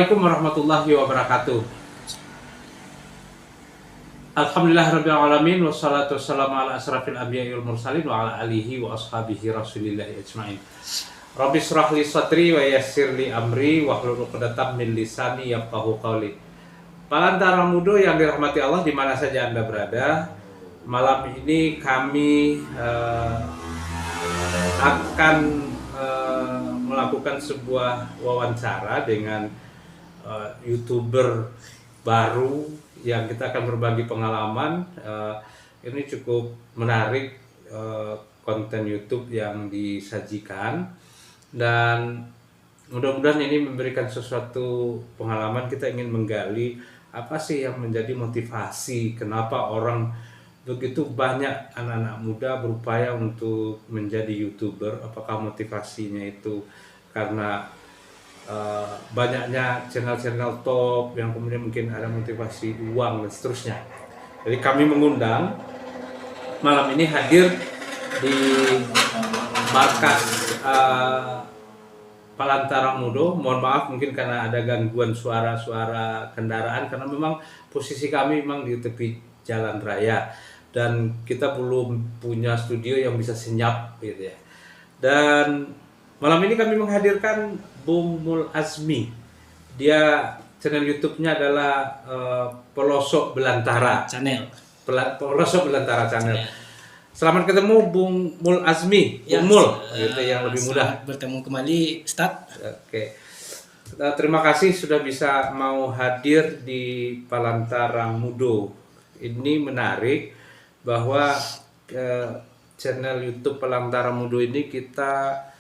Assalamualaikum warahmatullahi wabarakatuh. Alhamdulillahirabbil alamin wassalatu wassalamu ala asrafil anbiya'i wal mursalin wa ala alihi wa ashabihi rasulillahi ajmain. Rabbi shrah li sadri wa yassir li amri wahlul 'uqdatam min lisani yafqahu qawli. Palantara Mudo yang dirahmati Allah di mana saja Anda berada, malam ini kami akan melakukan sebuah wawancara dengan YouTuber baru yang kita akan berbagi pengalaman. Ini cukup menarik konten YouTube yang disajikan, dan mudah-mudahan ini memberikan sesuatu pengalaman. Kita ingin menggali apa sih yang menjadi motivasi kenapa orang begitu banyak anak-anak muda berupaya untuk menjadi YouTuber. Apakah motivasinya itu karena banyaknya channel-channel top yang kemudian mungkin ada motivasi uang dan seterusnya. Jadi kami mengundang malam ini hadir di markas Palantara Mudo. Mohon maaf mungkin karena ada gangguan suara-suara kendaraan, karena memang posisi kami memang di tepi jalan raya dan kita belum punya studio yang bisa senyap gitu ya. Dan malam ini kami menghadirkan Bung Mul Azmi. Dia channel YouTube-nya adalah Pelosok Belantara Channel. Pelosok Belantara Channel. Selamat ketemu Bung Mul Azmi, Ya, Bung Mul, gitu yang lebih mudah. Bertemu kembali, Ustaz. Oke. Terima kasih sudah bisa mau hadir di Palantara Mudo. Ini menarik bahwa channel YouTube Palantara Mudo ini kita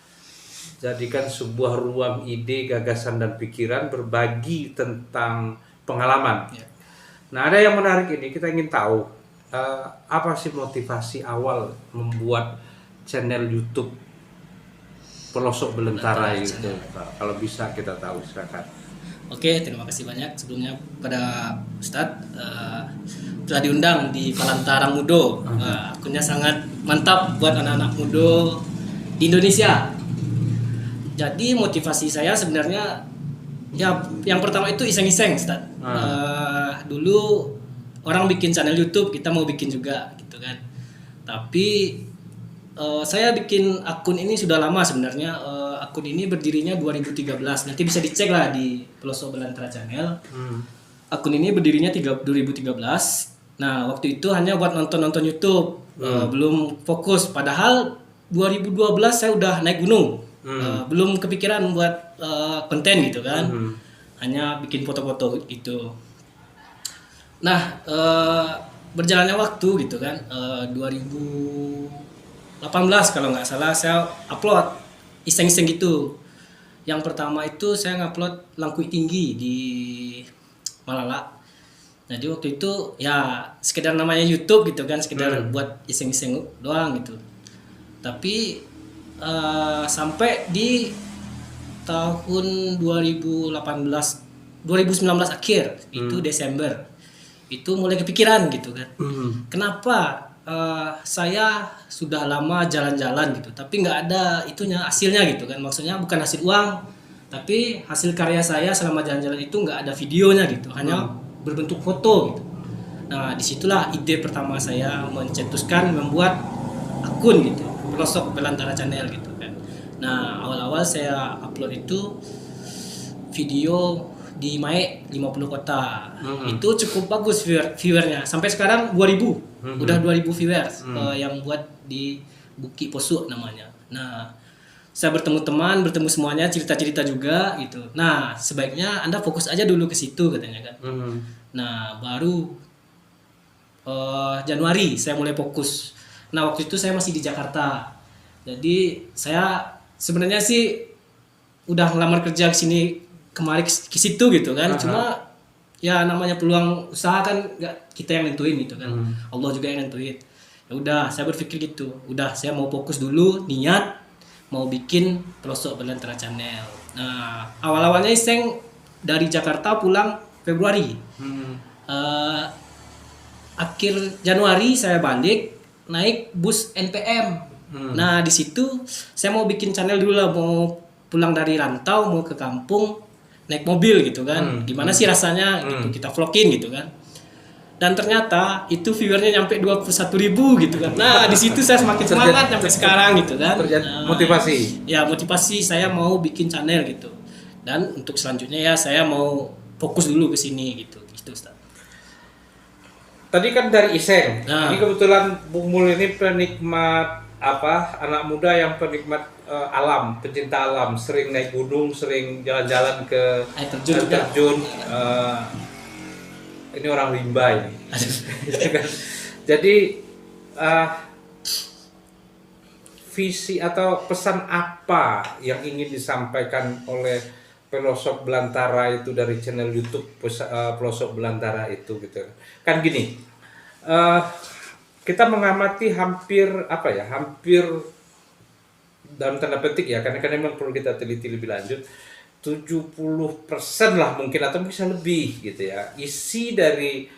jadikan sebuah ruang ide, gagasan, dan pikiran, berbagi tentang pengalaman. Ya. Nah, ada yang menarik ini, kita ingin tahu apa sih motivasi awal membuat channel YouTube Pelosok Belantara itu. Kalau bisa kita tahu, silakan. Oke, terima kasih banyak sebelumnya pada Ustadz telah diundang di Palantara Mudo. Akunnya sangat mantap buat anak-anak mudo di Indonesia. Jadi motivasi saya sebenarnya ya yang pertama itu iseng-iseng, Ustadz. Dulu orang bikin channel YouTube, kita mau bikin juga gitu kan. Tapi saya bikin akun ini sudah lama sebenarnya. Akun ini berdirinya 2013. Nanti bisa dicek lah di Pelosok Belantara Channel. Akun ini berdirinya 2013. Nah, waktu itu hanya buat nonton-nonton YouTube. Belum fokus. Padahal 2012 saya udah naik gunung. Belum kepikiran buat konten gitu kan. Hanya bikin foto-foto gitu. Nah, berjalannya waktu gitu kan. 2018 kalau nggak salah saya upload iseng-iseng gitu. Yang pertama itu saya ngupload Langkuy Tinggi di Malala. Jadi waktu itu ya sekedar namanya YouTube gitu kan, sekedar buat iseng-iseng doang gitu. Tapi sampai di tahun 2019 akhir itu Desember itu mulai kepikiran gitu kan. Kenapa saya sudah lama jalan-jalan gitu, tapi nggak ada itunya, hasilnya gitu kan. Maksudnya bukan hasil uang, tapi hasil karya saya selama jalan-jalan itu nggak ada videonya gitu, hanya berbentuk foto gitu. Nah, disitulah ide pertama saya mencetuskan membuat akun gitu, Pelosok Belantara Channel gitu kan. Nah, awal-awal saya upload itu video di Mae 50 kota. Itu cukup bagus viewernya. Sampai sekarang 2000. Udah 2000 viewers yang buat di Buki Posuk namanya. Nah, saya bertemu teman, bertemu semuanya, cerita-cerita juga gitu. Nah, sebaiknya Anda fokus aja dulu ke situ katanya kan. Nah, baru Januari saya mulai fokus. Nah, waktu itu saya masih di Jakarta. Jadi, saya sebenarnya sih udah ngelamar kerja ke sini kemarin ke situ gitu kan. Cuma ya namanya peluang usaha kan nggak kita yang nentuin gitu kan. Allah juga yang nentuin. Ya udah, saya berpikir gitu. Udah, saya mau fokus dulu, niat mau bikin Pelosok Belantara Channel. Nah, awal-awalnya iseng dari Jakarta pulang Februari. Akhir Januari saya balik naik bus NPM. Nah, di situ saya mau bikin channel dulu lah, mau pulang dari rantau mau ke kampung naik mobil gitu kan, gimana sih rasanya gitu, kita vlogin gitu kan. Dan ternyata itu viewernya nyampe 21.000 gitu kan. Nah di situ saya semakin semangat sampai sekarang gitu kan. Nah, Motivasi. ya motivasi saya mau bikin channel gitu. Dan untuk selanjutnya ya saya mau fokus dulu ke sini gitu Ustaz. Tadi kan dari Iseng. Nah. Ini kebetulan Bung Mul ini penikmat anak muda yang penikmat alam, pecinta alam, sering naik gunung, sering jalan-jalan ke Air terjun air juga. terjun. Ini orang rimba ini. Jadi visi atau pesan apa yang ingin disampaikan oleh Pelosok Belantara itu dari channel YouTube Pelosok Belantara itu gitu kan gini, kita mengamati hampir dalam tanda petik ya, karena memang perlu kita teliti lebih lanjut, 70% lah mungkin atau bisa lebih gitu ya, isi dari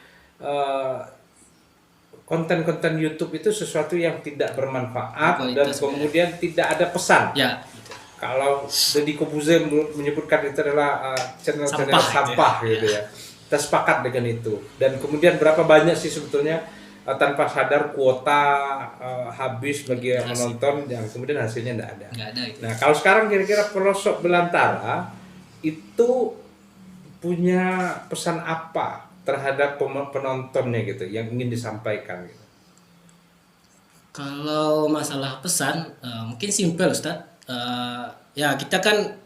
konten-konten YouTube itu sesuatu yang tidak bermanfaat dan kemudian tidak ada pesan. Ya, gitu. Kalau Deddy Kobuzer menyebutkan itu adalah channel-channel sampah gitu ya. Kita sepakat dengan itu. Dan kemudian berapa banyak sih sebetulnya tanpa sadar kuota habis bagi yang menonton yang kemudian hasilnya tidak ada. Nggak ada itu. Nah, kalau sekarang kira-kira Pelosok Belantara itu punya pesan apa terhadap penontonnya gitu yang ingin disampaikan gitu? Kalau masalah pesan mungkin simpel Ustaz. Ya kita kan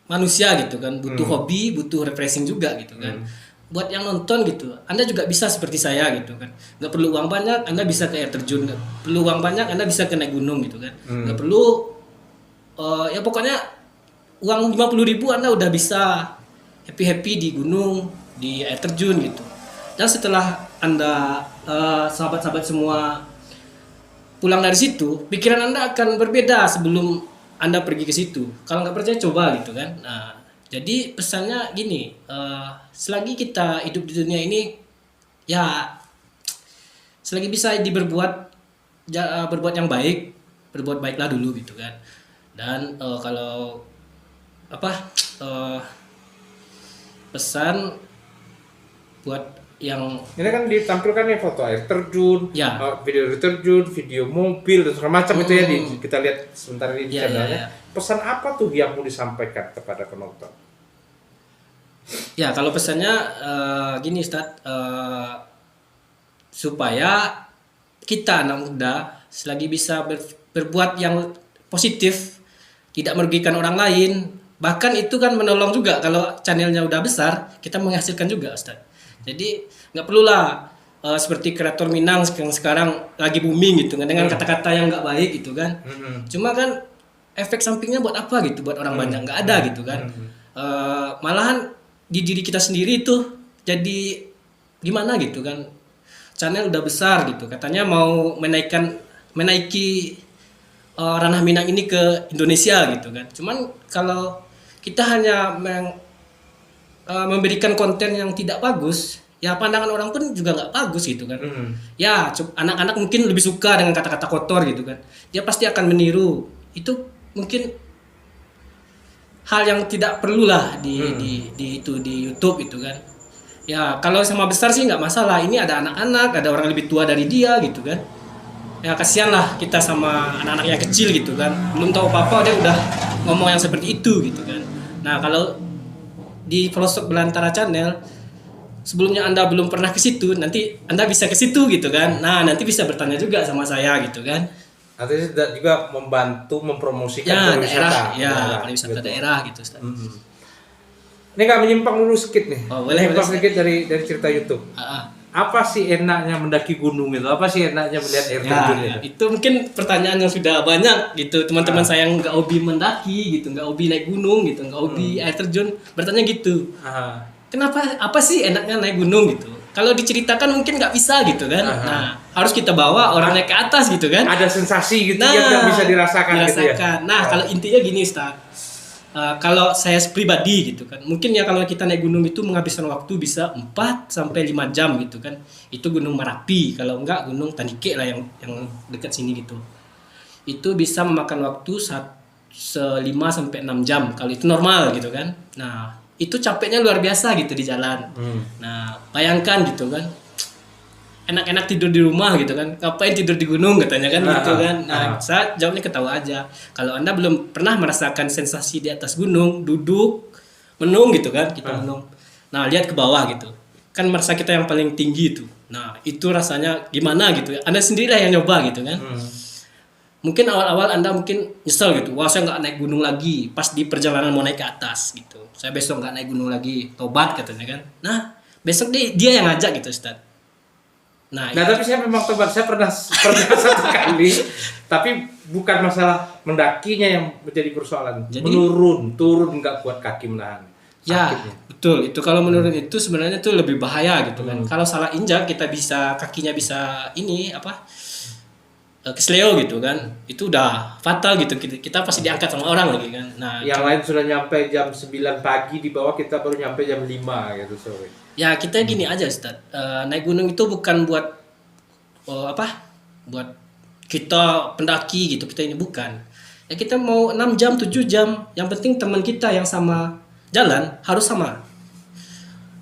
manusia gitu kan, butuh hobi, butuh refreshing juga gitu kan. Buat yang nonton gitu, Anda juga bisa seperti saya gitu kan. Nggak perlu uang banyak, Anda bisa ke air terjun. Nggak perlu uang banyak, Anda bisa ke naik gunung gitu kan. Nggak perlu ya pokoknya uang 50.000 Anda udah bisa happy-happy di gunung, di air terjun gitu. Dan setelah Anda sahabat-sahabat semua pulang dari situ, pikiran Anda akan berbeda sebelum Anda pergi ke situ. Kalau nggak percaya coba gitu kan. Nah, jadi pesannya gini, selagi kita hidup di dunia ini, ya selagi bisa berbuat yang baik, berbuat baiklah dulu gitu kan. Dan kalau pesan buat yang ini kan ditampilkan nih foto air terjun, ya. Video air terjun, video mobil dan segala macam itu ya kita lihat sebentar ini channelnya. Pesan apa tuh yang mau disampaikan kepada penonton? Ya kalau pesannya gini Ustaz, supaya kita anak muda selagi bisa berbuat yang positif, tidak merugikan orang lain, bahkan itu kan menolong juga. Kalau channelnya udah besar, kita menghasilkan juga Ustaz. Jadi nggak perlulah seperti kreator Minang yang sekarang lagi booming gitu kan, dengan kata-kata yang nggak baik gitu kan. Cuma kan efek sampingnya buat apa gitu, buat orang banyak nggak ada gitu kan. Malahan di diri kita sendiri itu jadi gimana gitu kan. Channel udah besar gitu, katanya mau menaiki ranah Minang ini ke Indonesia gitu kan. Cuman kalau kita hanya memberikan konten yang tidak bagus, ya pandangan orang pun juga nggak bagus gitu kan. Ya anak-anak mungkin lebih suka dengan kata-kata kotor gitu kan, dia pasti akan meniru. Itu mungkin hal yang tidak perlulah di YouTube itu kan. Ya kalau sama besar sih nggak masalah, ini ada anak-anak, ada orang lebih tua dari dia gitu kan. Ya kasihan lah kita sama anak-anak yang kecil gitu kan, belum tahu apa-apa dia udah ngomong yang seperti itu gitu kan. Nah kalau di Pelosok Belantara channel, sebelumnya Anda belum pernah ke situ, nanti Anda bisa ke situ gitu kan. Nah, nanti bisa bertanya juga sama saya gitu kan. Artinya juga membantu mempromosikan pariwisata. Ya, pariwisata gitu. Daerah gitu, Ustaz. Ini nggak menyimpang dulu sedikit nih. Oh, boleh sedikit dari cerita YouTube. Apa sih enaknya mendaki gunung itu? Apa sih enaknya melihat air terjun itu? Itu mungkin pertanyaan yang sudah banyak gitu. Teman-teman saya yang nggak hobi mendaki gitu, nggak hobi naik gunung gitu, nggak hobi air terjun, bertanya gitu. Kenapa? Apa sih enaknya naik gunung gitu? Kalau diceritakan mungkin nggak bisa gitu kan. Nah, harus kita bawa orangnya ke atas gitu kan. Ada sensasi gitu yang nggak bisa dirasakan gitu ya. Nah, kalau intinya gini Ustaz. Kalau saya pribadi gitu kan, mungkin ya kalau kita naik gunung itu menghabiskan waktu bisa 4 sampai 5 jam gitu kan. Itu Gunung Merapi, kalau enggak Gunung Tandike lah yang dekat sini gitu. Itu bisa memakan waktu 5 sampai 6 jam kalau itu normal gitu kan. Nah, itu capeknya luar biasa gitu di jalan. Nah, bayangkan gitu kan, enak-enak tidur di rumah gitu kan, ngapain tidur di gunung katanya kan gitu kan. Nah, saya jawabnya ketawa aja. Kalau Anda belum pernah merasakan sensasi di atas gunung, duduk, menung gitu kan, kita menung. Nah, lihat ke bawah gitu. Kan merasa kita yang paling tinggi itu. Nah, itu rasanya gimana gitu ya. Anda sendirilah yang nyoba gitu kan. Mungkin awal-awal Anda mungkin nyesel gitu. Wah, saya nggak naik gunung lagi. Pas di perjalanan mau naik ke atas gitu. Saya besok nggak naik gunung lagi. Tobat katanya kan. Nah, besok dia yang ngajak gitu, Ustaz. Nah, tapi saya memang tobat. Saya pernah satu kali. Tapi bukan masalah mendakinya yang menjadi persoalan. Jadi, turun nggak kuat kaki menahan. Ya, sakitnya. betul. Itu kalau menurun itu sebenarnya itu lebih bahaya gitu kan. Kalau salah injak kita bisa kakinya bisa ini apa? Kesleo gitu kan, itu udah fatal gitu, kita pasti diangkat sama orang lagi kan. Nah, yang lain sudah nyampe jam 9 pagi, di bawah kita baru nyampe jam 5 gitu sore. Ya kita gini aja Ustaz, naik gunung itu bukan buat buat kita pendaki gitu, kita ini bukan. Ya kita mau 6 jam, 7 jam, yang penting teman kita yang sama jalan harus sama.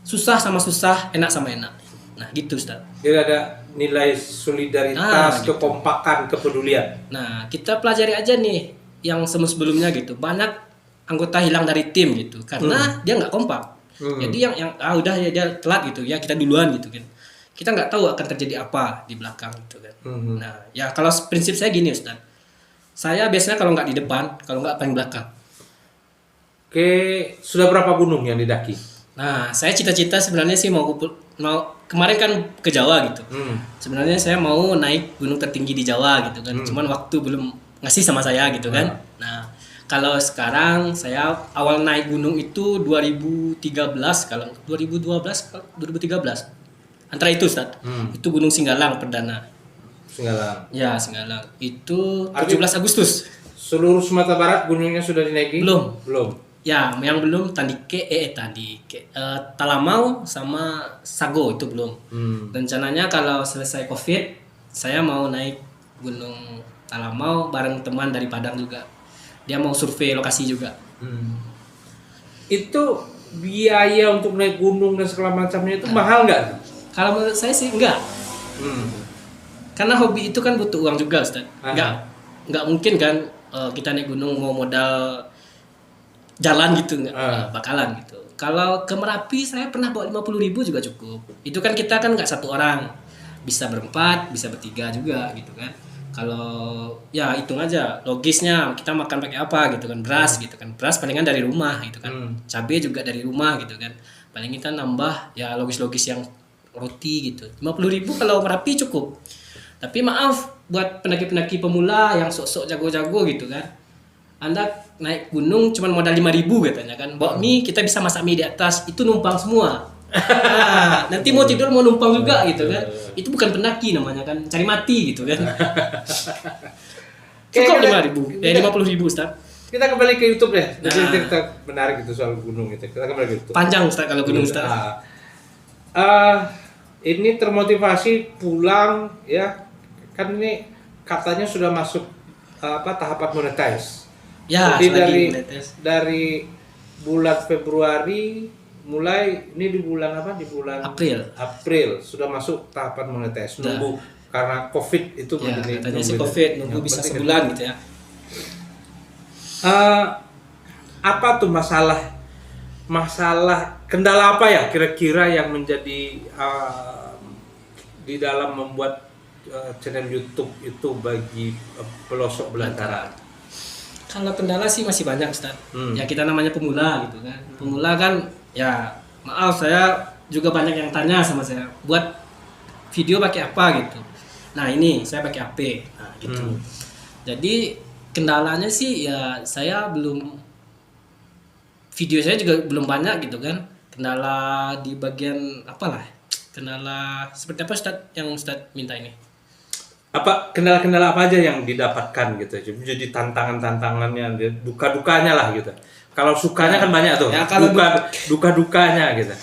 Susah sama susah, enak sama enak. Nah gitu Ustaz. Jadi ada nilai solidaritas, gitu. kekompakan, kepedulian. Nah, kita pelajari aja nih yang sebelumnya gitu. Banyak anggota hilang dari tim gitu karena dia nggak kompak. Jadi yang udah ya dia telat gitu ya, kita duluan gitu kan. Kita nggak tahu akan terjadi apa di belakang gitu kan. Nah, ya kalau prinsip saya gini Ustaz. Saya biasanya kalau nggak di depan, kalau nggak paling belakang. Oke, sudah berapa gunung yang didaki? Nah, saya cita-cita sebenarnya sih mau kemarin kan ke Jawa gitu. Sebenarnya saya mau naik gunung tertinggi di Jawa gitu kan. Cuman waktu belum ngasih sama saya gitu kan. Nah, kalau sekarang saya awal naik gunung itu 2013 kalau 2013. Antara itu Ustaz. Itu Gunung Singgalang perdana. Singgalang. Ya, Singgalang. Itu 17 Agustus. Seluruh Sumatera Barat gunungnya sudah dinaiki? Belum. Ya, yang belum Talamau sama Sago itu belum. Rencananya kalau selesai Covid, saya mau naik Gunung Talamau bareng teman dari Padang juga. Dia mau survei lokasi juga. Itu biaya untuk naik gunung dan segala macamnya itu mahal nggak? Kalau menurut saya sih enggak. Karena hobi itu kan butuh uang juga, Ustaz. Enggak mungkin kan kita naik gunung mau modal jalan gitu nggak bakalan gitu. Kalau ke Merapi saya pernah bawa 50.000 juga cukup. Itu kan kita kan nggak satu orang, bisa berempat, bisa bertiga juga gitu kan. Kalau ya hitung aja logisnya kita makan pakai apa gitu kan, beras gitu kan, beras palingan dari rumah gitu kan, cabai juga dari rumah gitu kan. Paling kita nambah ya logis-logis yang roti gitu. 50.000 kalau Merapi cukup. Tapi maaf buat pendaki-pendaki pemula yang sok-sok jago-jago gitu kan. Anda naik gunung cuma modal 5.000 katanya kan. Bawa mie kita bisa masak mie di atas, itu numpang semua. Nah, nanti mau tidur mau numpang juga gitu kan. Itu bukan pendaki namanya kan, cari mati gitu kan. Cukup 5.000, 50.000 Ustaz. Kita kembali ke YouTube deh. Jadi cerita menarik itu soal gunung itu. Kita kembali ke YouTube. Panjang Ustaz kalau gunung Ustaz. Ini termotivasi pulang ya. Kan ini katanya sudah masuk tahapan monetize. Ya, jadi dari bulan Februari mulai ini di bulan apa? Di bulan April sudah masuk tahapan monetize. Nunggu karena Covid itu katanya si Covid nunggu bisa sebulan gitu ya. Apa tuh masalah kendala apa ya kira-kira yang menjadi di dalam membuat channel YouTube itu bagi pelosok belantara? Kalau kendala sih masih banyak Ustaz. Ya kita namanya pemula gitu kan. Pemula kan ya maaf saya juga banyak yang tanya sama saya, buat video pakai apa gitu. Nah ini saya pakai HP. Nah gitu. Jadi kendalanya sih ya saya video saya juga belum banyak gitu kan. Kendala di bagian apalah. Kendala seperti apa Ustaz yang Ustaz minta ini? Apa kendala-kendala apa aja yang didapatkan gitu, jadi tantangannya, duka-dukanya lah gitu. Kalau sukanya kan banyak tuh, ya, kalau duka-dukanya gitu.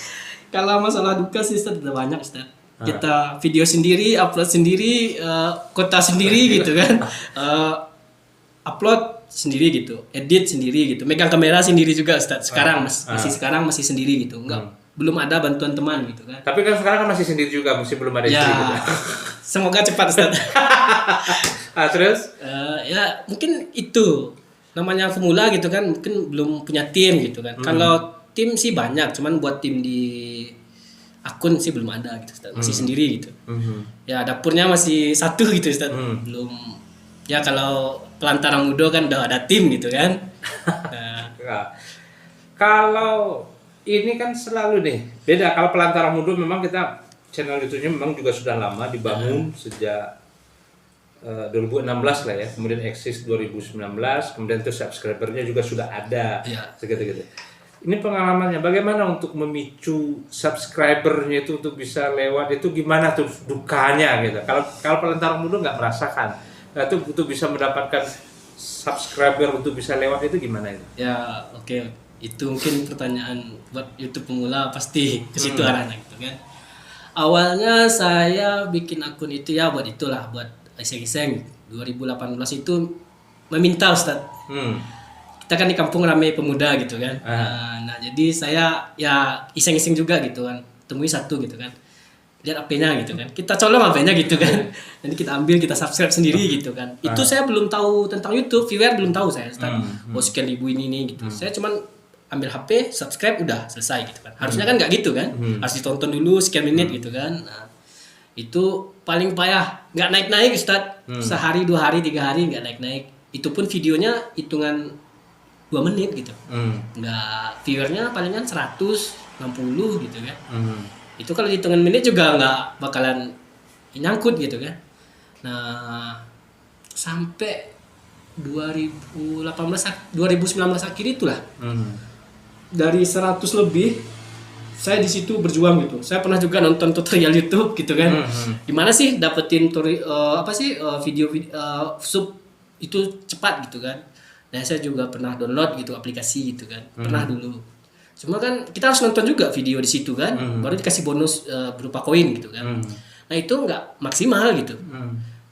Kalau masalah duka sih Ustaz udah banyak Ustaz. Kita video sendiri, upload sendiri, kota sendiri gitu kan. Upload sendiri gitu, edit sendiri gitu, megang kamera sendiri juga Ustaz. Sekarang masih sendiri gitu, belum ada bantuan teman gitu kan. Tapi kan sekarang kan masih sendiri juga, masih belum ada istri gitu. Semoga cepat Ustaz. Terus? Ya mungkin itu namanya pemula gitu kan, mungkin belum punya tim gitu kan. Kalau tim sih banyak, cuman buat tim di akun sih belum ada gitu Ustaz. Masih sendiri gitu. Ya dapurnya masih satu gitu Ustaz. Belum. Ya kalau Pelantarang Mudo kan udah ada tim gitu kan. Nah, kalau ini kan selalu nih beda. Kalau Pelantarang Mudo memang kita channel YouTube-nya memang juga sudah lama dibangun sejak 2016 lah ya, kemudian eksis 2019, kemudian itu subscribernya juga sudah ada, segitu-gitu. Ini pengalamannya bagaimana untuk memicu subscribernya itu untuk bisa lewat, itu gimana tuh dukanya gitu. Kalau Pelantarang Mudo nggak merasakan, itu untuk bisa mendapatkan subscriber untuk bisa lewat itu gimana itu? Ya oke. Itu mungkin pertanyaan buat YouTube pemula, pasti ke situ arahnya gitu kan. Awalnya saya bikin akun itu ya buat itulah, buat iseng-iseng. 2018 itu meminta Ustaz. Kita kan di kampung ramai pemuda gitu kan. Nah jadi saya ya iseng-iseng juga gitu kan, temui satu gitu kan, lihat HP-nya gitu kan, kita colong HP-nya gitu kan. Nanti kita ambil, kita subscribe sendiri gitu kan. Itu saya belum tahu tentang YouTube, viewer belum tahu saya Ustaz. Sekian ribu ini gitu. Saya cuman ambil HP, subscribe, udah selesai gitu kan. Harusnya kan nggak gitu kan, harus ditonton dulu sekian menit gitu kan. Nah, itu paling payah, nggak naik-naik Ustaz. Sehari, 2 hari, 3 hari nggak naik-naik. Itu pun videonya hitungan 2 menit gitu. Nggak, viewernya palingan 160 gitu kan. Itu kalau hitungan menit juga nggak bakalan nyangkut gitu kan. Nah, sampai 2019 akhir itulah. Dari 100 lebih saya di situ berjuang gitu. Saya pernah juga nonton tutorial YouTube gitu kan. Gimana sih dapetin video sub itu cepat gitu kan. Nah, saya juga pernah download gitu aplikasi gitu kan. Pernah dulu. Cuma kan kita harus nonton juga video di situ kan, baru dikasih bonus berupa koin gitu kan. Nah, itu nggak maksimal gitu.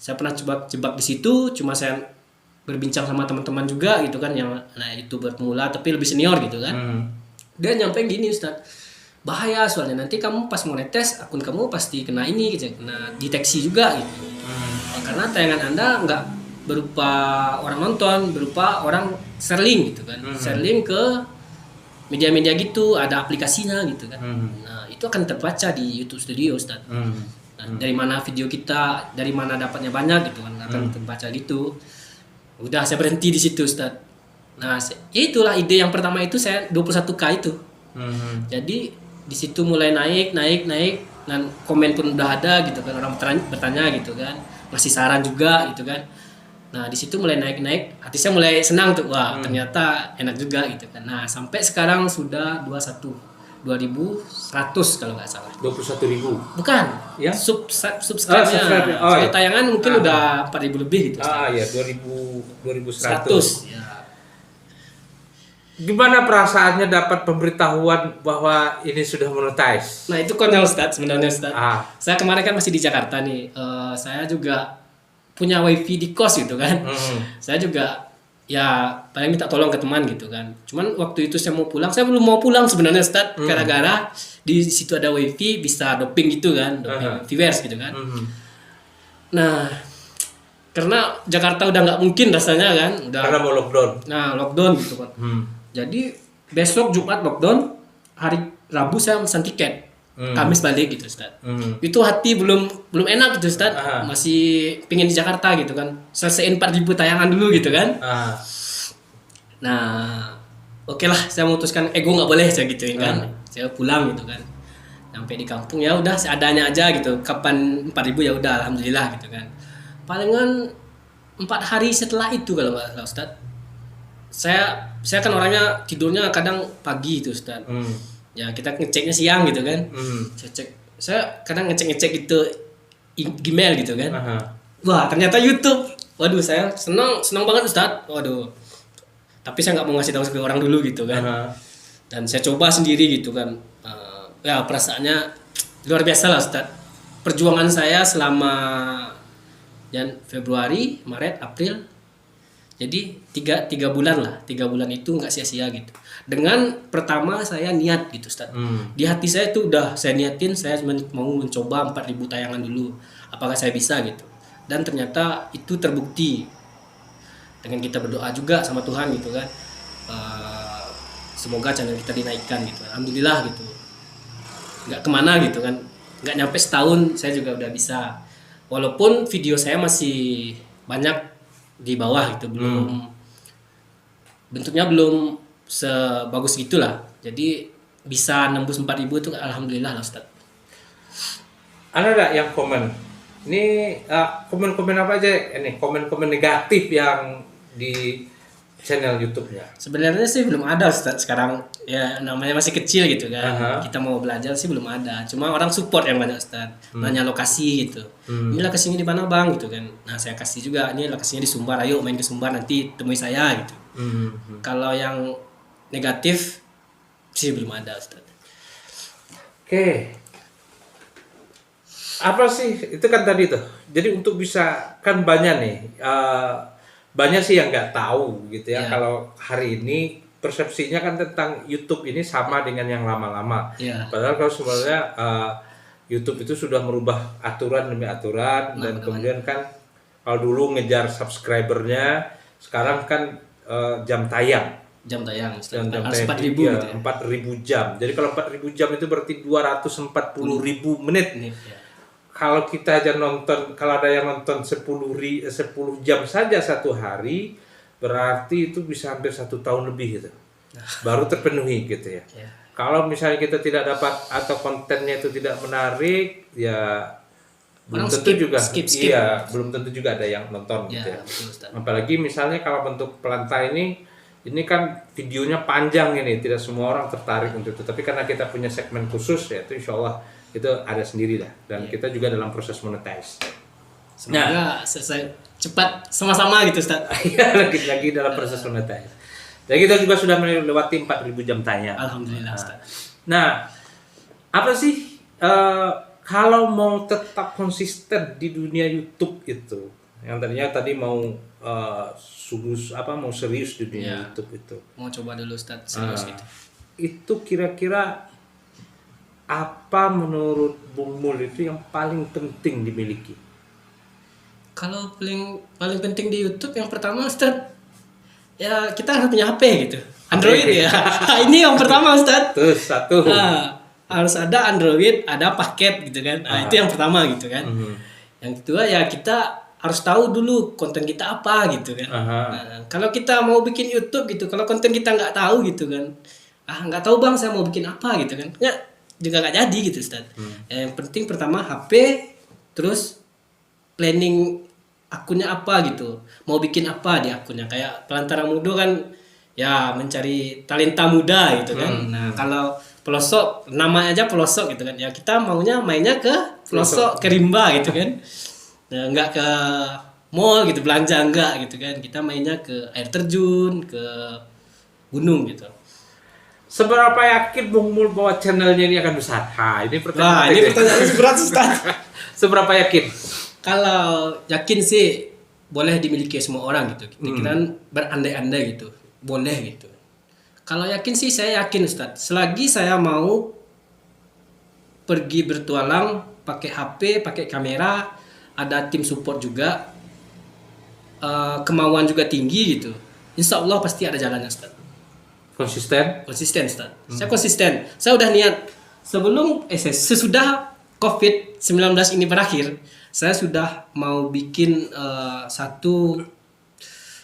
Saya pernah jebak di situ, cuma saya berbincang sama teman-teman juga gitu kan, yang YouTuber pemula tapi lebih senior gitu kan. Dia nyampe gini Ustaz, bahaya soalnya nanti kamu pas mau netes akun kamu pasti kena ini gitu, kena deteksi juga gitu. Karena tayangan Anda nggak berupa orang nonton, berupa orang share link gitu kan. Share link ke media-media gitu, ada aplikasinya gitu kan. Nah, itu akan terbaca di YouTube Studio Ustaz. Nah, dari mana video kita, dari mana dapatnya banyak gitu kan, akan terbaca gitu. Udah saya berhenti di situ Ustaz. Nah, ya itulah ide yang pertama itu saya 21K itu. Jadi di situ mulai naik dan komen pun udah ada gitu kan, orang bertanya gitu kan, ngasih saran juga gitu kan. Nah, di situ mulai naik, hati saya mulai senang tuh, wah ternyata enak juga gitu kan. Nah, sampai sekarang sudah 2100 kalau nggak salah. 21.000. Bukan, ya subscribe-nya. Kalau tayangan mungkin udah 4.000 lebih gitu. Ya 2100. Ya. Gimana perasaannya dapat pemberitahuan bahwa ini sudah monetize? Nah, itu konyol Ustaz sebenarnya Ustaz. Saya kemarin kan masih di Jakarta nih. Saya juga punya wifi di kos gitu kan. Saya juga ya paling minta tolong ke teman gitu kan. Cuman waktu itu saya mau pulang, saya belum mau pulang sebenarnya Ustaz, gara-gara di situ ada wifi bisa doping gitu kan, doping viewers gitu kan. Nah, karena Jakarta udah nggak mungkin rasanya kan, udah karena mau lockdown. Nah, lockdown gitu kan. Jadi besok Jumat lockdown, hari Rabu saya pesan tiket. Kamis balik gitu Ustaz. Itu hati belum enak gitu Ustaz. Masih pingin di Jakarta gitu kan. Selesaiin 4.000 tayangan dulu gitu kan. Nah, oke lah, saya memutuskan ego nggak boleh saya gituin kan. Saya pulang gitu kan. Sampai di kampung ya udah seadanya aja gitu. Kapan 4.000 ya udah alhamdulillah gitu kan. Palingan 4 hari setelah itu kalau nggak salah Ustaz. Saya kan orangnya tidurnya kadang pagi itu Ustaz. Ya kita ngeceknya siang gitu kan. Saya kadang ngecek gitu Gmail gitu kan. Wah, ternyata YouTube. Waduh, saya senang banget Ustaz. Waduh. Tapi saya nggak mau ngasih tahu ke orang dulu gitu kan. Dan saya coba sendiri gitu kan. Ya perasaannya luar biasa lah Ustaz. Perjuangan saya selama Februari, Maret, April. Jadi tiga bulan lah, 3 bulan itu nggak sia-sia gitu. Dengan pertama saya niat gitu Ustaz. Di hati saya itu udah saya niatin saya mau mencoba 4.000 tayangan dulu. Apakah saya bisa gitu. Dan ternyata itu terbukti. Dengan kita berdoa juga sama Tuhan gitu kan. Semoga channel kita dinaikkan gitu. Alhamdulillah gitu. Nggak kemana gitu kan. Nggak nyampe setahun saya juga udah bisa. Walaupun video saya masih banyak di bawah gitu, belum bentuknya belum sebagus gitulah. Jadi bisa nembus 4.000 itu alhamdulillah lah Ustaz. Ada nggak yang komen? Ini komen-komen apa aja? Ini komen-komen negatif yang di channel YouTube-nya. Sebenarnya sih belum ada Ustaz sekarang. Ya namanya masih kecil gitu kan. Kita mau belajar sih belum ada. Cuma orang support yang banyak Ustaz. Nanya lokasi gitu. Ini lokasinya di mana Bang gitu kan. Nah, saya kasih juga ini lokasinya di Sumbar. Ayo main ke Sumbar nanti temui saya gitu. Kalau yang negatif sih belum ada Ustaz. Oke. Apa sih itu kan tadi tuh. Jadi untuk bisa kan banyak nih banyak sih yang nggak tahu gitu ya. Kalau hari ini persepsinya kan tentang YouTube ini sama dengan yang lama-lama. Padahal kalau sebenarnya YouTube itu sudah merubah aturan demi aturan dan kemudian kan kalau dulu ngejar subscribernya, sekarang kan jam tayang. Jam tayang. Jam tayang 4.000 ya, gitu ya. 4.000 jam. Jadi kalau 4.000 jam itu berarti 240.000 menit. Kalau kita aja nonton, kalau ada yang nonton 10 jam saja satu hari, berarti itu bisa hampir 1 tahun lebih gitu. Baru terpenuhi gitu ya. Kalau misalnya kita tidak dapat atau kontennya itu tidak menarik, ya belum tentu juga. Iya, belum tentu juga ada yang nonton gitu ya. Apalagi misalnya kalau bentuk pelantai ini kan videonya panjang ini, tidak semua orang tertarik untuk itu. Tapi karena kita punya segmen khusus ya, itu insya Allah itu ada sendiri dah. Dan kita juga dalam proses monetize. Semoga selesai cepat sama-sama gitu Ustaz. Iya, lagi dalam proses monetize. Dan kita juga sudah melewati 4.000 jam tayang. Alhamdulillah Ustaz. Nah, apa sih kalau mau tetap konsisten di dunia YouTube itu, yang tadi mau mau serius di dunia YouTube itu. Mau coba dulu Ustaz, serius gitu. Itu kira-kira apa menurut Bung Mul itu yang paling penting dimiliki? Kalau paling penting di YouTube yang pertama Ustaz, ya kita harus punya HP gitu. Android ya. Ini yang pertama Ustaz. Terus satu. Harus ada Android, ada paket gitu kan. Itu yang pertama gitu kan. Yang kedua ya kita harus tahu dulu konten kita apa gitu kan. Kalau kita mau bikin YouTube gitu, kalau konten kita nggak tahu gitu kan, nggak tahu Bang saya mau bikin apa gitu kan, ya juga nggak jadi gitu Ustaz. Yang penting pertama HP, terus planning akunnya apa gitu, mau bikin apa di akunnya. Kayak Pelantara Muda kan ya mencari talenta muda gitu kan. Nah kalau pelosok, namanya aja pelosok gitu kan, ya kita maunya mainnya ke pelosok, ke rimba gitu kan. Nah, nggak ke mall gitu, belanja enggak gitu kan, kita mainnya ke air terjun, ke gunung gitu. Seberapa yakin Bung Mul bahwa channelnya ini akan besar? Ini pertanyaan. Ini pertanyaan berat Ustaz. Seberapa yakin? Kalau yakin sih boleh dimiliki semua orang gitu. Kita berandai-andai gitu, boleh gitu. Kalau yakin sih saya yakin Ustaz. Selagi saya mau pergi bertualang pakai HP, pakai kamera, ada tim support juga, kemauan juga tinggi gitu, insya Allah pasti ada jalannya Ustaz. Konsisten Ustaz. Saya konsisten. Saya udah niat sebelum sesudah COVID-19 ini berakhir, saya sudah mau bikin satu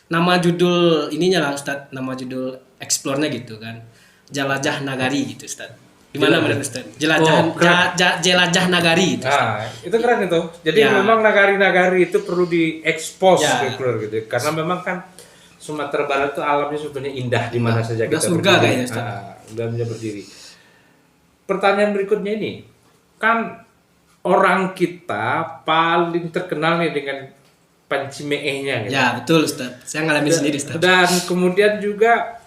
nama judul ininya lah Ustaz, nama judul explore-nya gitu kan, Jelajah Nagari gitu Ustaz. Gimana menurut Ustaz? Jelajah Nagari gitu. Itu keren itu. Jadi memang nagari-nagari itu perlu diekspos gitu. Karena memang kan Sumatera Barat itu alamnya sebetulnya indah di mana saja kita surga kayaknya Ustaz. Dan bisa berdiri. Pertanyaan berikutnya ini, kan orang kita paling terkenal nih dengan pancimeehnya gitu. Ya, betul Ustaz. Saya ngalamin sendiri Ustaz. Dan kemudian juga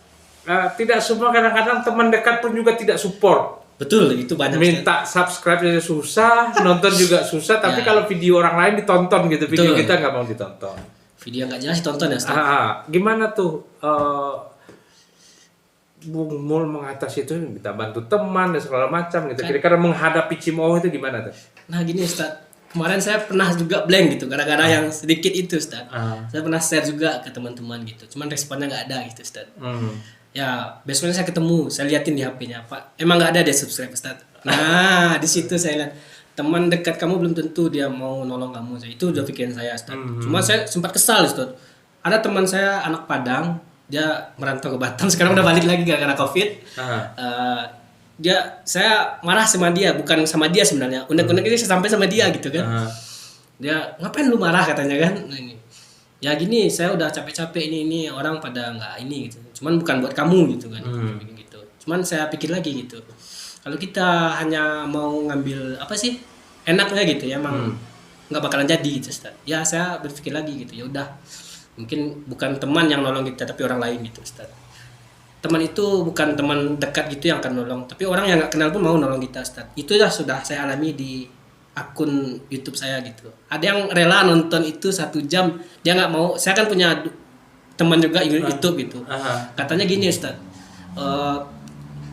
tidak semua, kadang-kadang teman dekat pun juga tidak support. Betul, itu banyak. Minta subscribe aja susah, nonton juga susah, tapi kalau video orang lain ditonton gitu, video kita nggak mau ditonton. Video nggak jelas tonton ya Ustaz. Gimana tuh Bung Mul mengatasi itu, minta bantu teman dan segala macam gitu. Kira-kira menghadapi cimooh itu gimana tuh? Nah gini Ustaz, kemarin saya pernah juga blank gitu gara-gara yang sedikit itu Ustaz. Saya pernah share juga ke teman-teman gitu, cuman responnya nggak ada gitu Ustaz. Ya besoknya saya ketemu, saya liatin di HP-nya, Pak emang nggak ada dia subscribe Ustaz. Nah di situ saya lihat teman dekat kamu belum tentu dia mau nolong kamu. Itu udah pikiran saya Ustaz. Cuma saya sempat kesal Ustaz. Ada teman saya anak Padang, dia merantau ke Batam, sekarang udah balik lagi gara-gara COVID. Saya marah sama dia, bukan sama dia sebenarnya. Unek-unek ini saya sampai sama dia gitu kan. Dia ngapain lu marah katanya kan. Nah, ini. Ya gini, saya udah capek-capek ini orang pada nggak ini gitu. Cuman bukan buat kamu gitu kan. Gitu. Cuman saya pikir lagi gitu. Kalau kita hanya mau ngambil apa sih enaknya gitu ya, emang nggak bakalan jadi gitu Ustaz. Ya saya berpikir lagi gitu. Ya udah. Mungkin bukan teman yang nolong kita tapi orang lain gitu Ustaz. Teman itu bukan teman dekat gitu yang akan nolong, tapi orang yang nggak kenal pun mau nolong kita Ustaz. Itu sudah saya alami di akun YouTube saya gitu. Ada yang rela nonton itu 1 jam, dia nggak mau. Saya kan punya teman juga YouTube gitu. Katanya gini Ustaz,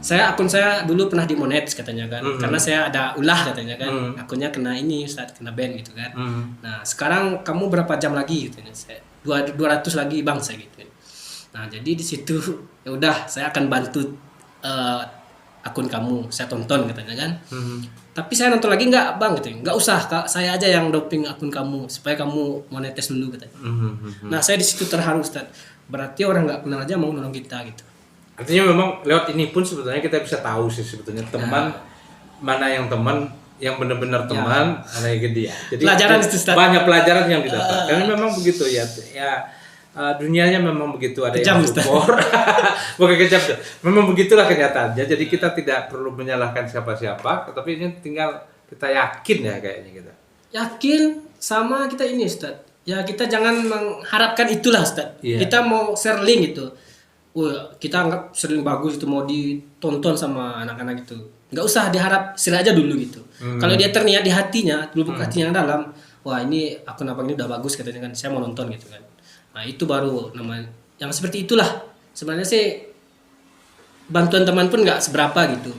akun saya dulu pernah dimonet katanya kan, karena saya ada ulah katanya kan, akunnya kena ini Ustaz, kena ban gitu kan. Nah sekarang kamu berapa jam lagi gitu? Saya 200 lagi bang saya gitu. Nah jadi di situ ya udah saya akan bantu akun kamu, saya tonton katanya kan. Tapi saya nonton lagi nggak bang gitu, nggak usah Kak, saya aja yang doping akun kamu supaya kamu monetis dulu katanya. Nah saya di situ terharu Ustaz, berarti orang nggak kenal aja mau nolong kita gitu. Artinya memang lewat ini pun sebetulnya kita bisa tahu sih sebetulnya teman mana yang teman yang benar-benar teman, ada yang dia. Jadi pelajaran itu Ustaz. Banyak pelajaran yang didapat. Karena memang begitu ya. Dunianya memang begitu, ada kejam, yang support. Bukan kejam, memang begitulah kenyataannya. Jadi kita tidak perlu menyalahkan siapa-siapa, tapi ini tinggal kita yakin ya kayaknya kita. Yakin sama kita ini Ustaz. Ya kita jangan mengharapkan itulah Ustaz. Kita mau share link itu. Kita anggap sering bagus itu mau ditonton sama anak-anak itu. Nggak usah diharap, share aja dulu gitu. Kalau dia terniat di hatinya, lubuk hatinya yang dalam, wah ini akun apa ini udah bagus katanya kan, saya mau nonton gitu kan. Nah itu baru namanya, yang seperti itulah. Sebenarnya sih bantuan teman pun nggak seberapa gitu.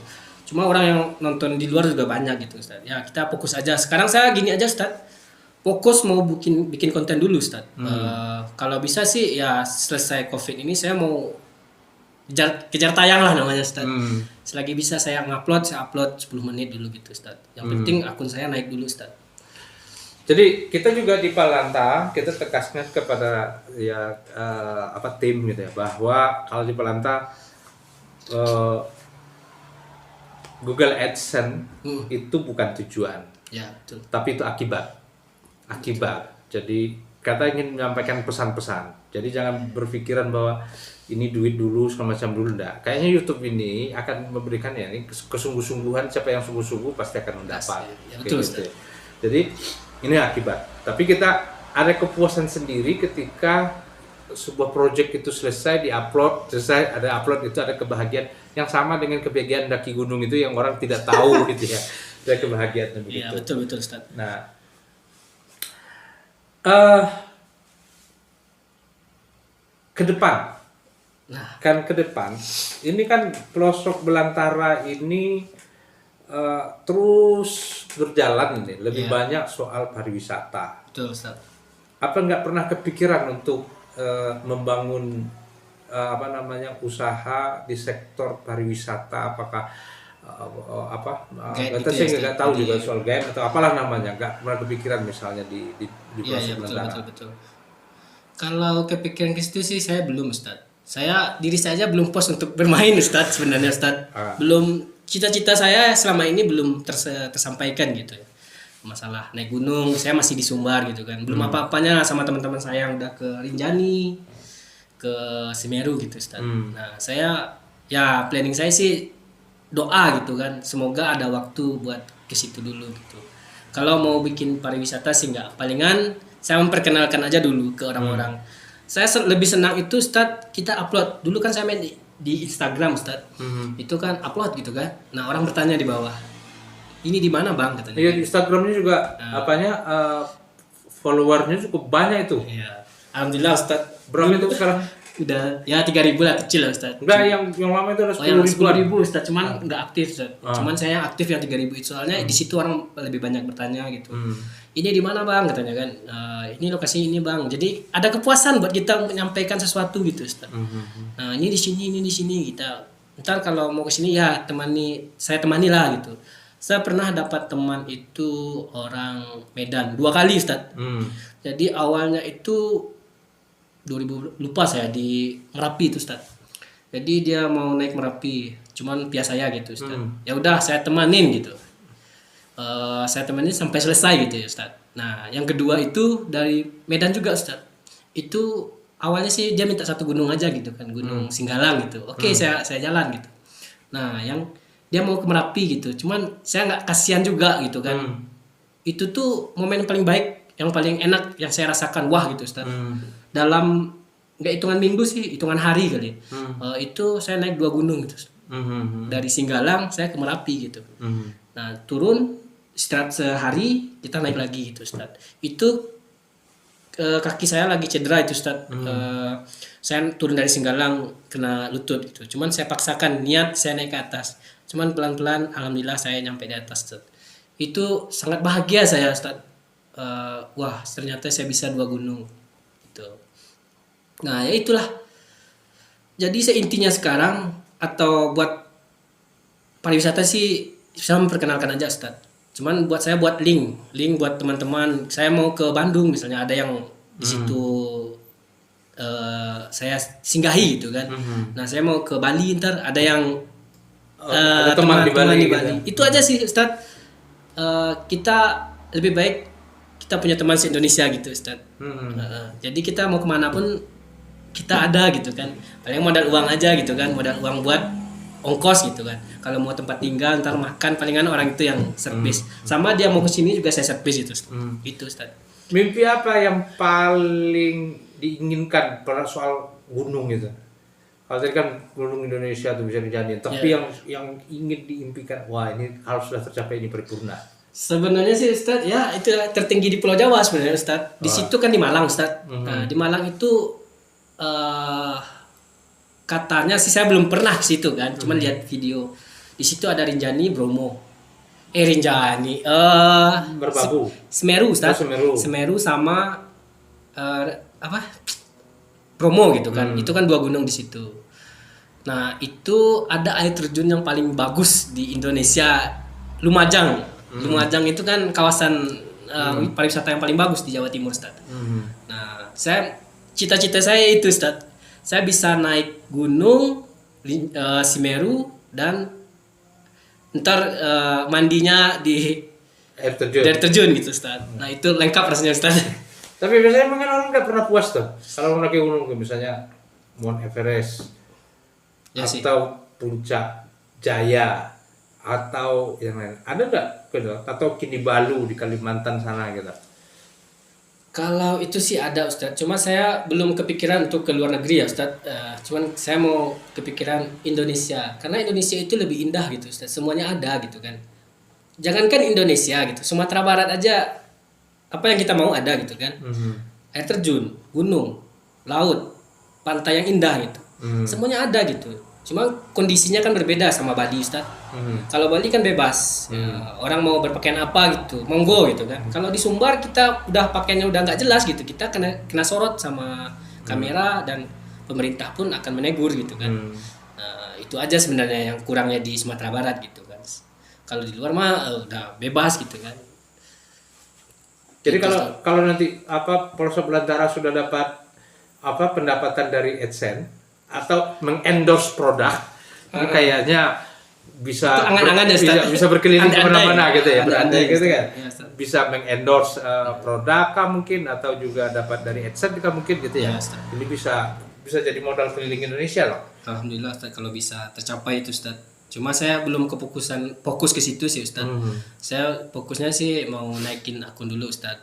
Cuma orang yang nonton di luar juga banyak gitu Ustaz. Ya kita fokus aja. Sekarang saya gini aja Ustaz, fokus mau bikin konten dulu Ustaz. Kalau bisa sih ya selesai COVID ini saya mau kejar tayang lah namanya Ustaz. Selagi bisa saya ngupload, saya upload 10 menit dulu gitu Ustaz. Yang penting akun saya naik dulu Ustaz. Jadi kita juga di Palanta kita tegaskan kepada tim gitu ya, bahwa kalau di Palanta Google AdSense itu bukan tujuan. Ya, betul. Tapi itu akibat. Jadi kita ingin menyampaikan pesan-pesan. Jadi jangan berpikiran bahwa ini duit dulu segala macam dulu, enggak. Kayaknya YouTube ini akan memberikan ya ini kesungguh-sungguhan, siapa yang sungguh-sungguh pasti akan mendapat. Ya, betul, gitu. Jadi ini akibat. Tapi kita ada kepuasan sendiri ketika sebuah project itu selesai ada upload itu, ada kebahagiaan yang sama dengan kebahagiaan daki gunung itu yang orang tidak tahu gitu ya. Ada kebahagiaan begitu. Iya, betul Ustaz. Nah, ke depan. Ke depan ini kan pelosok belantara ini terus berjalan ini, lebih banyak soal pariwisata. Betul Ustaz. Apa nggak pernah kepikiran untuk membangun usaha di sektor pariwisata? Apakah kita sih nggak tahu juga soal guide atau apalah namanya, nggak pernah kepikiran misalnya di pelosok belantara. Betul. Kalau kepikiran ke situ sih saya belum Ustaz. Diri saya aja belum puas untuk bermain Ustaz sebenarnya Ustaz. Belum, cita-cita saya selama ini belum tersampaikan gitu ya. Masalah naik gunung, saya masih di Sumbar gitu kan. Belum apa-apanya sama teman-teman saya yang udah ke Rinjani, ke Semeru gitu Ustaz. Nah, planning saya sih doa gitu kan. Semoga ada waktu buat ke situ dulu gitu. Kalau mau bikin pariwisata sih enggak, palingan saya memperkenalkan aja dulu ke orang-orang. Saya lebih senang itu Ustaz, kita upload. Dulu kan saya main di Instagram Ustaz. Itu kan upload gitu kan. Nah, orang bertanya di bawah, ini di mana Bang katanya. Iya, di Instagramnya juga followernya cukup banyak itu. Iya. Alhamdulillah Ustaz. Berapa itu sekarang? Udah ya 3.000 lah, kecil lah Ustaz. Enggak, yang lama itu ada Oh yang 10 ribuan. 10.000 Ustaz, cuman nggak aktif Ustaz. Cuman saya yang aktif yang 3.000 itu soalnya di situ orang lebih banyak bertanya gitu. Ini di mana bang katanya kan? Ini lokasi ini bang. Jadi ada kepuasan buat kita menyampaikan sesuatu gitu Ustaz. Nah ini di sini kita. Ntar kalau mau ke sini ya saya temani lah gitu. Saya pernah dapat teman itu orang Medan 2 kali Ustaz. Jadi awalnya itu 2000 lupa saya di Merapi itu Ustaz. Jadi dia mau naik Merapi, cuman via saya gitu Ustaz. Ya udah saya temanin gitu. Saya temanin sampai selesai gitu ya Ustaz. Nah, yang kedua itu dari Medan juga Ustaz. Itu awalnya sih dia minta satu gunung aja gitu kan, Gunung Singgalang gitu. Oke, saya jalan gitu. Nah, yang dia mau ke Merapi gitu. Cuman saya nggak kasihan juga gitu kan. Itu tuh momen paling baik, yang paling enak yang saya rasakan. Wah gitu Ustaz. Dalam nggak hitungan minggu sih, hitungan hari kali. Itu saya naik 2 gunung gitu. Dari Singgalang saya ke Merapi gitu. Nah turun istirahat sehari, kita naik lagi gitu Ustaz. Itu kaki saya lagi cedera itu Ustaz. Saya turun dari Singgalang kena lutut gitu. Cuman saya paksakan niat saya naik ke atas. Cuman pelan-pelan alhamdulillah saya nyampe di atas Ustaz. Itu sangat bahagia saya Ustaz. Wah ternyata saya bisa 2 gunung. Nah ya itulah. Jadi seintinya sekarang atau buat pariwisata sih bisa memperkenalkan aja Ustaz. Cuman buat saya buat link buat teman-teman. Saya mau ke Bandung misalnya ada yang di situ saya singgahi gitu kan. Nah saya mau ke Bali ntar ada yang ada teman di Bali. Gitu. Itu aja sih Ustaz. Kita lebih baik kita punya teman se-Indonesia gitu Ustaz. Jadi kita mau kemana pun kita ada gitu kan. Paling modal uang aja gitu kan, modal uang buat ongkos gitu kan. Kalau mau tempat tinggal ntar makan palingan orang itu yang servis. Sama dia mau ke sini juga saya servis itu Ustaz. Itu Ustaz. Mimpi apa yang paling diinginkan pada soal gunung itu? Kalau tadi kan gunung Indonesia tuh bisa dijadiin, tapi yang ingin diimpikan, wah ini harus sudah tercapai, ini paripurna. Sebenarnya sih Ustaz, ya itu tertinggi di Pulau Jawa sebenarnya Ustaz. Di situ kan di Malang Ustaz. Nah, di Malang itu katanya sih saya belum pernah ke situ kan, cuman lihat video. Di situ ada Rinjani, Bromo. Rinjani, Merbabu. Semeru Ustaz. Semeru sama Bromo gitu kan. Itu kan 2 gunung di situ. Nah, itu ada air terjun yang paling bagus di Indonesia, Lumajang. Lumajang itu kan kawasan pariwisata yang paling bagus di Jawa Timur Ustaz. Nah, cita-cita saya itu Ustaz. Saya bisa naik gunung Semeru dan ntar mandinya di Air terjun gitu Ustaz. Nah, itu lengkap rasanya Ustaz. Tapi biasanya mungkin orang nggak pernah puas tuh kalau mendaki gunung, misalnya Mount Everest Ya sih. atau Puncak Jaya atau yang lain. Ada nggak gitu? Atau Kinibalu di Kalimantan sana gitu? Kalau itu sih ada Ustaz, cuma saya belum kepikiran untuk ke luar negeri ya Ustaz. Cuman saya mau kepikiran Indonesia, karena Indonesia itu lebih indah gitu Ustaz. Semuanya ada gitu kan. Jangankan Indonesia gitu, Sumatera Barat aja apa yang kita mau ada gitu kan. Air terjun, gunung, laut, pantai yang indah gitu. Semuanya ada gitu. Cuma kondisinya kan berbeda sama Bali Ustaz. Kalau Bali kan bebas, orang mau berpakaian apa gitu, monggo gitu kan. Kalau di Sumbar kita udah pakaiannya udah nggak jelas gitu, kita kena sorot sama kamera dan pemerintah pun akan menegur gitu kan. Itu aja sebenarnya yang kurangnya di Sumatera Barat gitu kan. Kalau di luar mah udah bebas gitu kan. Jadi kalau nanti Polres Belantara sudah dapat pendapatan dari AdSense atau mengendorse produk, ini kayaknya bisa bisa berkeliling kemana-mana gitu ya, berandai gitu kan. Bisa mengendorse produk kah mungkin, atau juga dapat dari AdSense kan mungkin gitu ya. Ini bisa jadi modal keliling Indonesia loh. Alhamdulillah Ustaz, kalau bisa tercapai itu Ustaz. Cuma saya belum fokus ke situ sih Ustaz. Saya fokusnya sih mau naikin akun dulu Ustaz.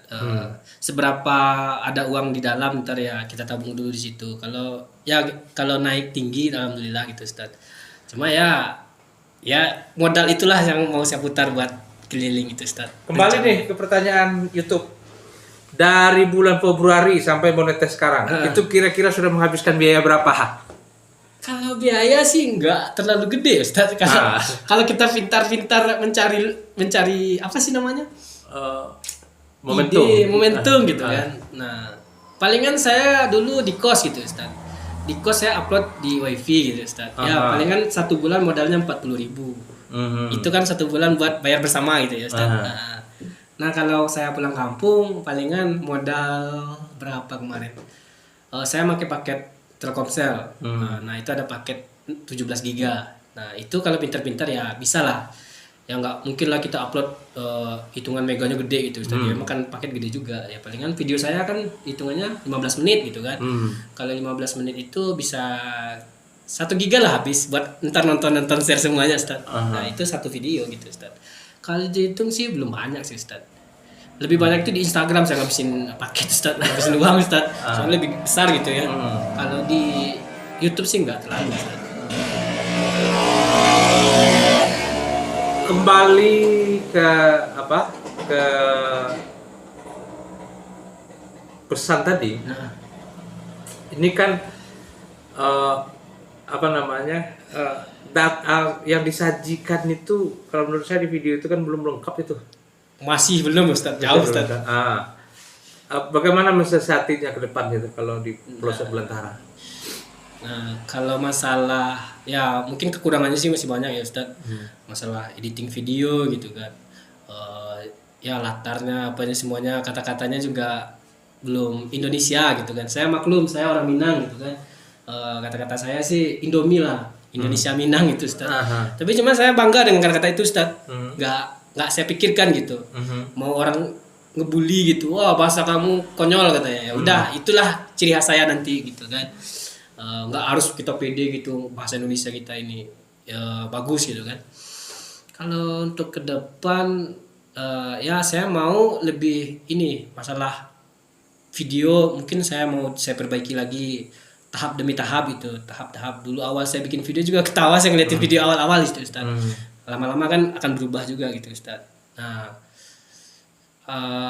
Seberapa ada uang di dalam ntar ya kita tabung dulu di situ. Kalau naik tinggi alhamdulillah gitu Ustaz. Cuma ya modal itulah yang mau saya putar buat keliling itu Ustaz. Kembali nih ke pertanyaan YouTube. dari bulan Februari sampai monetis sekarang, itu kira-kira sudah menghabiskan biaya berapa? Kalau biaya sih nggak terlalu gede Ustaz. Kalau kita pintar-pintar mencari apa sih namanya? Momentum gitu kan. Nah, palingan saya dulu di kos gitu Ustaz. Di kos saya upload di wifi gitu Ustaz. Ya palingan 1 bulan modalnya 40.000. Itu kan 1 bulan buat bayar bersama gitu ya Ustaz. Nah kalau saya pulang kampung palingan modal berapa kemarin? Saya pakai paket Telkomsel. Nah itu ada paket 17 giga. Nah itu kalau pintar-pintar ya bisa lah. Ya nggak mungkin lah kita upload hitungan meganya gede gitu Ustaz. Ya makan paket gede juga. Ya palingan video saya kan hitungannya 15 menit gitu kan. Kalau 15 menit itu bisa 1 giga lah habis buat ntar nonton share semuanya Ustaz. Nah itu 1 video gitu Ustaz. Kalau dihitung sih belum banyak sih Ustaz. Lebih banyak itu di Instagram saya ngabisin paket Ustaz, ngabisin uang Ustaz. Soalnya lebih besar gitu ya. Kalau di YouTube sih nggak terlalu Ustaz. Kembali ke ke pesan tadi. Ini kan yang disajikan itu kalau menurut saya di video itu kan belum lengkap itu. Masih belum Ustaz, jauh Ustaz. Bagaimana mensiasatinya ke depan gitu kalau di pelosok belantara? Nah, kalau masalah ya mungkin kekurangannya sih masih banyak ya Ustaz. Masalah editing video gitu kan. Ya latarnya apanya semuanya kata-katanya juga belum Indonesia gitu kan. Saya maklum saya orang Minang gitu kan. Kata-kata saya sih Indomie lah, Indonesia Minang gitu Ustaz. Tapi cuma saya bangga dengan kata-kata itu Ustaz. Nggak saya pikirkan gitu. Mau orang ngebully gitu, wah bahasa kamu konyol katanya. Ya udah, itulah ciri khas saya nanti gitu kan. Nggak harus kita pede gitu bahasa Indonesia kita ini ya bagus gitu kan. Kalau untuk ke depan ya saya mau lebih ini masalah video mungkin saya perbaiki lagi tahap demi tahap itu, tahap dulu awal saya bikin video juga ketawa saya ngeliatin video awal-awal itu Ustaz. Lama-lama kan akan berubah juga gitu Ustaz. Nah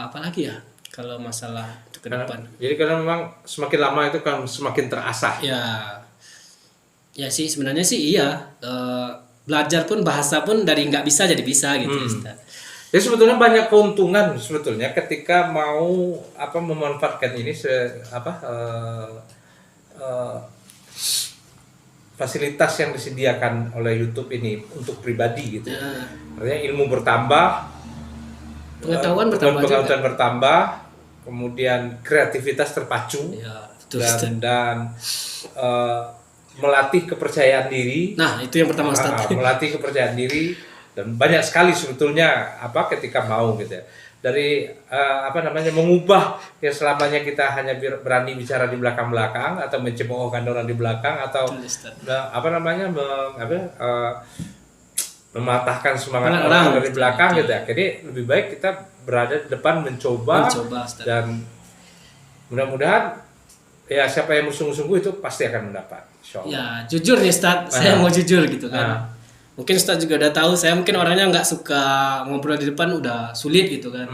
apalagi ya kalau masalah ke depan. Jadi karena memang semakin lama itu kan semakin terasah. Ya sih sebenarnya sih iya. Belajar pun bahasa pun dari nggak bisa jadi bisa gitu Ustaz. Ya sebetulnya banyak keuntungan sebetulnya ketika mau memanfaatkan ini fasilitas yang disediakan oleh YouTube ini untuk pribadi gitu. Artinya ilmu bertambah, pengetahuan bertambah, kemudian kreativitas terpacu, dan melatih kepercayaan diri. Nah itu yang pertama Ustaz. Melatih kepercayaan diri dan banyak sekali sebetulnya ketika mau gitu ya. Dari mengubah yang selamanya kita hanya berani bicara di belakang-belakang atau mencemoohkan orang di belakang atau mematahkan semangat orang dari belakang gitu ya. Jadi lebih baik kita berada di depan mencoba dan mudah-mudahan ya siapa yang sungguh-sungguh itu pasti akan mendapat. Ya jujur nih Ustaz, saya mau jujur gitu kan. Mungkin Ustaz juga udah tahu saya mungkin orangnya nggak suka ngobrol di depan, udah sulit gitu kan.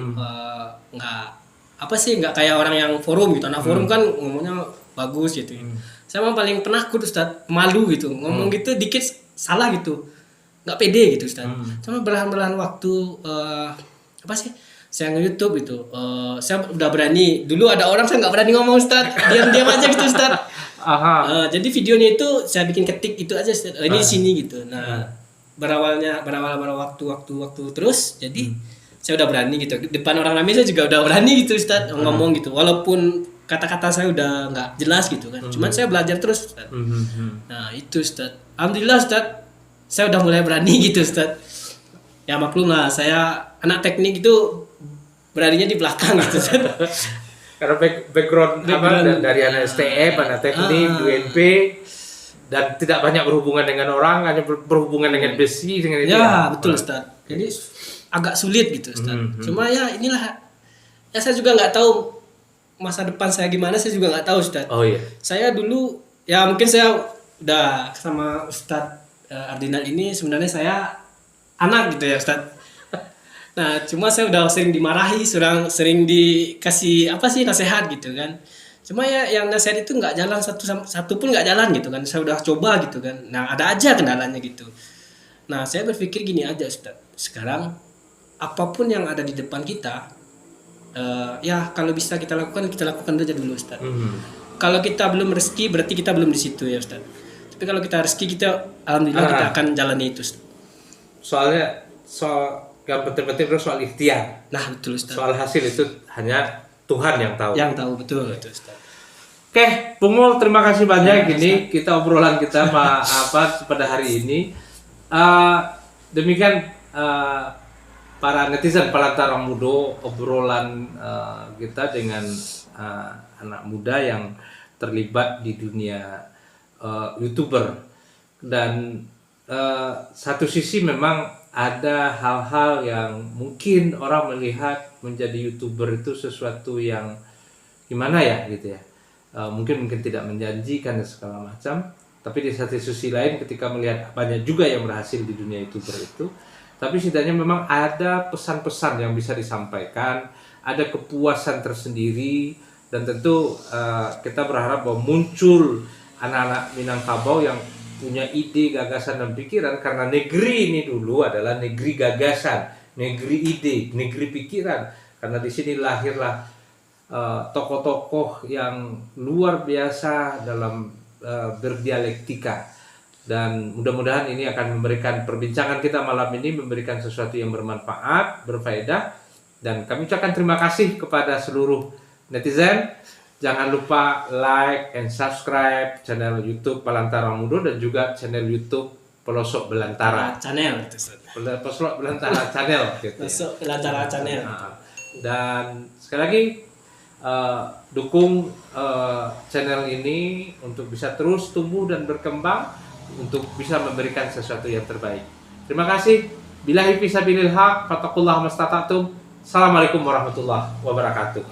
Nggak kayak orang yang forum gitu. Anak forum kan ngomongnya bagus gitu. Saya mah paling penakut Ustaz, malu gitu. Ngomong gitu dikit salah gitu. Nggak pede gitu Ustaz. Cuma berlahan-lahan waktu saya nge-YouTube gitu. Saya udah berani. Dulu ada orang saya nggak berani ngomong Ustaz. Diam-diam aja gitu Ustaz. Jadi videonya itu saya bikin ketik itu aja Ustaz. Ini di sini gitu. Nah, berawal waktu terus jadi saya udah berani gitu depan orang ramai saya juga udah berani gitu Ustaz ngomong gitu walaupun kata-kata saya udah nggak jelas gitu kan cuman saya belajar terus Ustaz. Nah itu Ustaz, alhamdulillah Ustaz saya udah mulai berani gitu Ustaz. Ya maklum lah saya anak teknik itu beraninya di belakang gitu Ustaz. Karena background dari anak STM, anak teknik, UNP dan tidak banyak berhubungan dengan orang, hanya berhubungan dengan besi dengan itu. Ya, betul Ustaz. Jadi agak sulit gitu Ustaz. Cuma ya inilah ya saya juga nggak tahu masa depan saya gimana, saya juga nggak tahu Ustaz. Oh iya. Saya dulu ya mungkin saya udah sama Ustaz Ardinal ini sebenarnya saya anak gitu ya Ustaz. Nah, cuma saya udah sering dimarahi, sering dikasih apa sih nasihat gitu kan. Cuma ya yang nasihat itu nggak jalan satu pun nggak jalan gitu kan. Saya udah coba gitu kan. Nah, ada aja kendalanya gitu. Nah, saya berpikir gini aja, Ustaz. Sekarang apapun yang ada di depan kita, ya kalau bisa kita lakukan aja dulu, Ustaz. Kalau kita belum rezeki berarti kita belum di situ ya, Ustaz. Tapi kalau kita rezeki kita alhamdulillah kita akan jalani itu, Ustaz. Soalnya yang penting-penting itu soal ikhtiar. Nah, betul, Ustaz. Soal hasil itu hanya Tuhan yang tahu. Yang tahu betul itu, Ustaz. Oke, Pungul, terima kasih banyak. Ini kita obrolan kita pada hari ini. Demikian para netizen Pelantara Muda, obrolan kita dengan anak muda yang terlibat di dunia YouTuber. Dan satu sisi memang ada hal-hal yang mungkin orang melihat menjadi YouTuber itu sesuatu yang gimana ya gitu ya, mungkin tidak menjanjikan dan segala macam. Tapi di satu sisi lain ketika melihat banyak juga yang berhasil di dunia YouTuber itu, tapi setidaknya memang ada pesan-pesan yang bisa disampaikan, ada kepuasan tersendiri, dan tentu kita berharap bahwa muncul anak-anak Minangkabau yang punya ide, gagasan, dan pikiran, karena negeri ini dulu adalah negeri gagasan, negeri ide, negeri pikiran, karena di sini lahirlah tokoh-tokoh yang luar biasa dalam berdialektika. Dan mudah-mudahan ini akan memberikan perbincangan kita malam ini, memberikan sesuatu yang bermanfaat, berfaedah, dan kami ucapkan terima kasih kepada seluruh netizen. Jangan lupa like and subscribe channel YouTube Pelantara Muda dan juga channel YouTube Pelosok Belantara. Channel itu. Pelosok Belantara Channel. Gitu. Pelosok Belantara Channel. Dan sekali lagi dukung channel ini untuk bisa terus tumbuh dan berkembang, untuk bisa memberikan sesuatu yang terbaik. Terima kasih. Billahi fisabilil haq, fattaqullaha mastata'tum. Assalamualaikum warahmatullahi wabarakatuh.